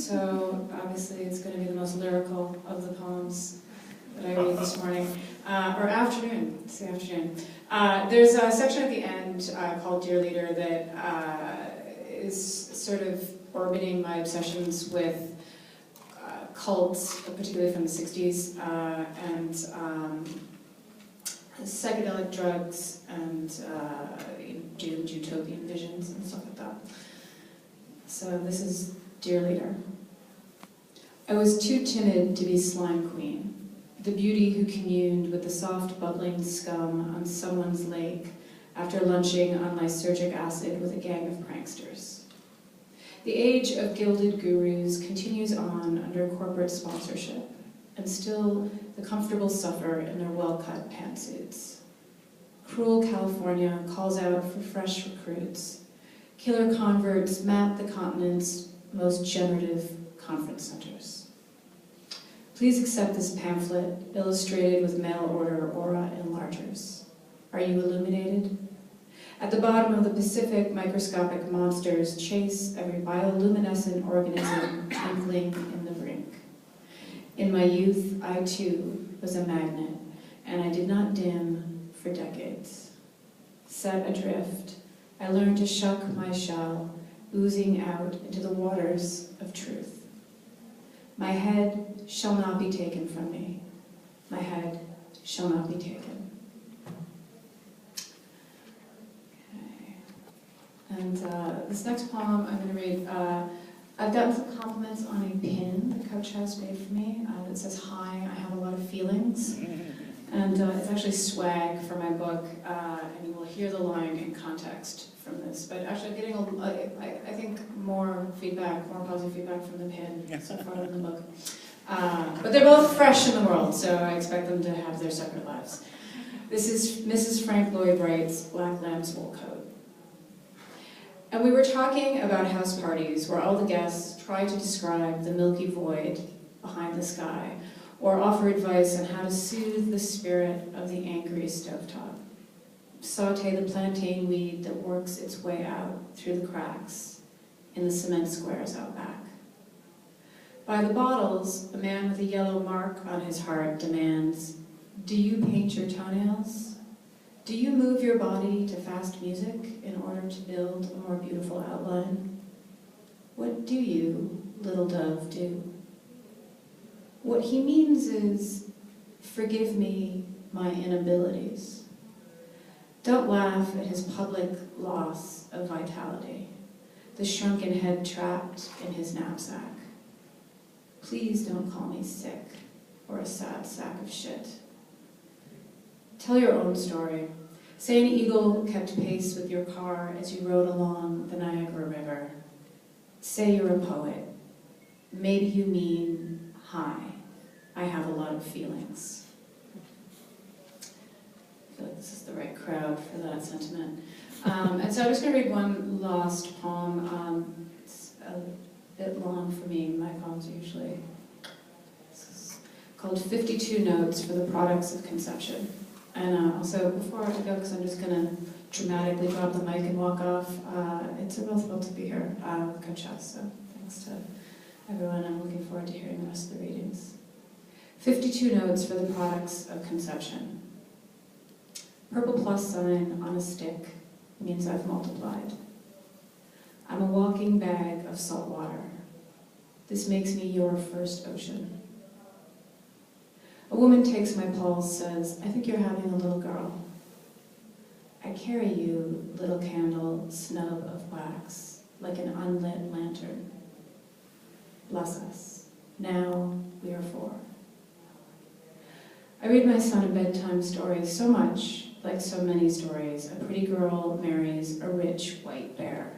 so obviously it's going to be the most lyrical of the poems that I read this morning, or afternoon, it's the afternoon. There's a section at the end called Dear Leader that is sort of orbiting my obsessions with cults, particularly from the 60s, and psychedelic drugs and doomed utopian visions and stuff like that. So this is Dear Leader. I was too timid to be slime queen, the beauty who communed with the soft bubbling scum on someone's lake after lunching on lysergic acid with a gang of pranksters. The age of gilded gurus continues on under corporate sponsorship, and still the comfortable suffer in their well-cut pantsuits. Cruel California calls out for fresh recruits. Killer converts map the continent's most generative conference centers. Please accept this pamphlet, illustrated with mail-order aura enlargers. Are you illuminated? At the bottom of the Pacific, microscopic monsters chase every bioluminescent organism twinkling in the brink. In my youth, I too was a magnet, and I did not dim for decades. Set adrift, I learned to shuck my shell, oozing out into the waters of truth. My head shall not be taken from me. My head shall not be taken. Okay. And this next poem I'm going to read, I've gotten some compliments on a pin that Coach has made for me that says, "Hi, I have a lot of feelings." And it's actually swag for my book, and you will hear the line in context from this. But actually I'm getting, I think, more feedback, more positive feedback from the pin so far in the book. But they're both fresh in the world, so I expect them to have their separate lives. This is Mrs. Frank Lloyd Wright's Black Lambswool coat. And we were talking about house parties where all the guests try to describe the milky void behind the sky, or offer advice on how to soothe the spirit of the angry stovetop. Saute the plantain weed that works its way out through the cracks in the cement squares out back. By the bottles, a man with a yellow mark on his heart demands, "Do you paint your toenails? Do you move your body to fast music in order to build a more beautiful outline? What do you, little dove, do?" What he means is, forgive me my inabilities. Don't laugh at his public loss of vitality, the shrunken head trapped in his knapsack. Please don't call me sick or a sad sack of shit. Tell your own story. Say an eagle kept pace with your car as you rode along the Niagara River. Say you're a poet. Maybe you mean, hi, I have a lot of feelings. I feel like this is the right crowd for that sentiment. And so I'm just going to read one last poem. It's a bit long for me. My poems are usually called 52 Notes for the Products of Conception. And also, before I go, because I'm just going to dramatically drop the mic and walk off, it's a real thrill to be here with Coach Hess, so thanks to everyone. I'm looking forward to hearing the rest of the readings. 52 Notes for the Products of Conception. Purple plus sign on a stick means I've multiplied. I'm a walking bag of salt water. This makes me your first ocean. A woman takes my pulse, says, "I think you're having a little girl." I carry you, little candle, snub of wax, like an unlit lantern. Bless us. Now we are four. I read my son a bedtime story so much, like so many stories, a pretty girl marries a rich white bear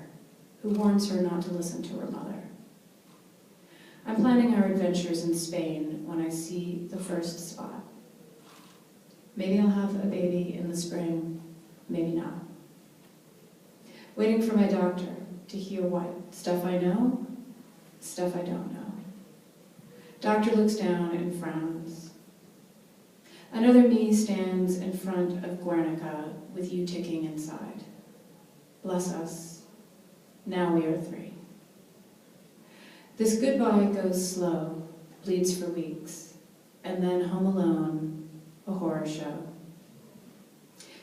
who warns her not to listen to her mother. I'm planning our adventures in Spain when I see the first spot. Maybe I'll have a baby in the spring, maybe not. Waiting for my doctor to hear what? Stuff I know, stuff I don't know. Doctor looks down and frowns. Another me stands in front of Guernica with you ticking inside. Bless us. Now we are three. This goodbye goes slow, bleeds for weeks, and then home alone, a horror show.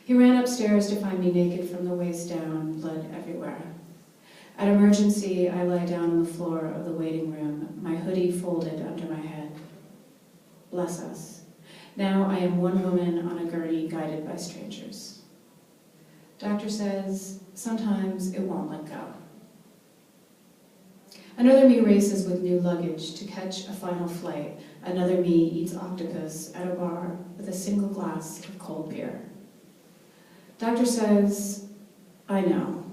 He ran upstairs to find me naked from the waist down, blood everywhere. At emergency, I lie down on the floor of the waiting room, my hoodie folded under my head. Bless us. Now I am one woman on a gurney guided by strangers. Doctor says, sometimes it won't let go. Another me races with new luggage to catch a final flight. Another me eats octopus at a bar with a single glass of cold beer. Doctor says, I know.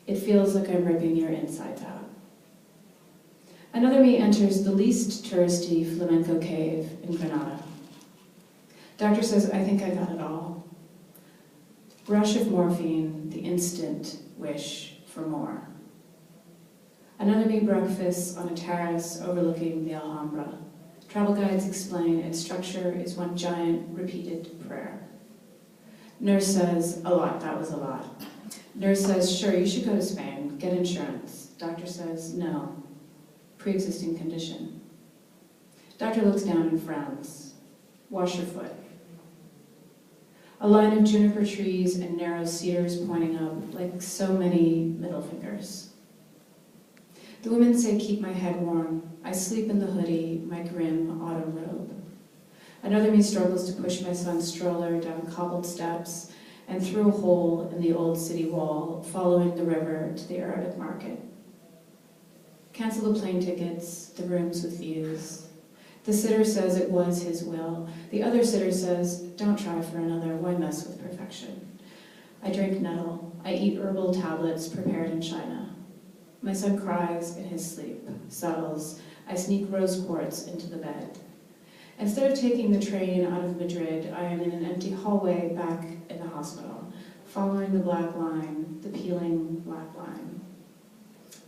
It feels like I'm ripping your insides out. Another me enters the least touristy flamenco cave in Granada. Doctor says, I think I got it all. Rush of morphine, the instant wish for more. Another me breakfasts on a terrace overlooking the Alhambra. Travel guides explain its structure is one giant repeated prayer. Nurse says, a lot, that was a lot. Nurse says, sure, you should go to Spain, get insurance. Doctor says, no, pre-existing condition. Doctor looks down and frowns. Wash your foot. A line of juniper trees and narrow cedars pointing up like so many middle fingers. The women say keep my head warm. I sleep in the hoodie, my grim autumn robe. Another me struggles to push my son's stroller down cobbled steps and through a hole in the old city wall, following the river to the Arabic market. Cancel the plane tickets, the rooms with views. The sitter says it was his will. The other sitter says, don't try for another, why mess with perfection? I drink nettle. I eat herbal tablets prepared in China. My son cries in his sleep, settles. I sneak rose quartz into the bed. Instead of taking the train out of Madrid, I am in an empty hallway back in the hospital, following the black line, the peeling black line.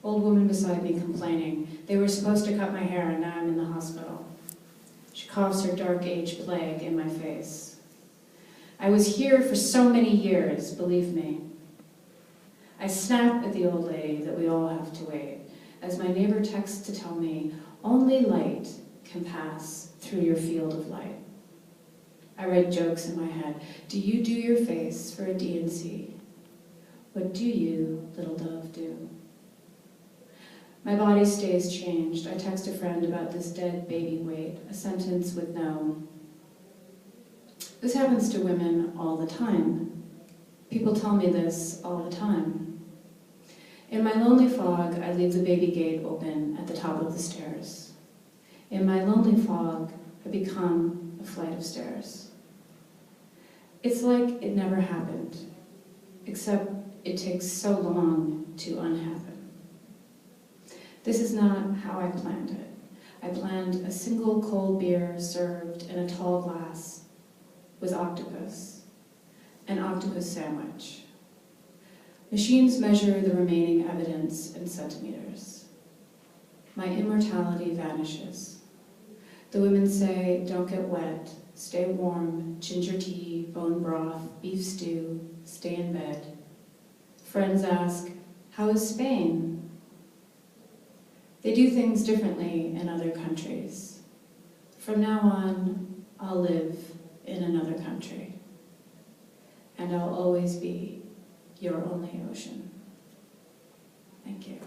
Old woman beside me complaining, they were supposed to cut my hair and now I'm in the hospital. She coughs her dark age plague in my face. I was here for so many years, believe me. I snap at the old lady that we all have to wait, as my neighbor texts to tell me, only light can pass through your field of light. I write jokes in my head. Do you do your face for a DNC? What do you, little dove, do? My body stays changed. I text a friend about this dead baby weight, a sentence with no. This happens to women all the time. People tell me this all the time. In my lonely fog, I leave the baby gate open at the top of the stairs. In my lonely fog, I become a flight of stairs. It's like it never happened, except it takes so long to unhappen. This is not how I planned it. I planned a single cold beer served in a tall glass with octopus, an octopus sandwich. Machines measure the remaining evidence in centimeters. My immortality vanishes. The women say, don't get wet, stay warm, ginger tea, bone broth, beef stew, stay in bed. Friends ask, how is Spain? They do things differently in other countries. From now on, I'll live in another country. And I'll always be your only ocean. Thank you.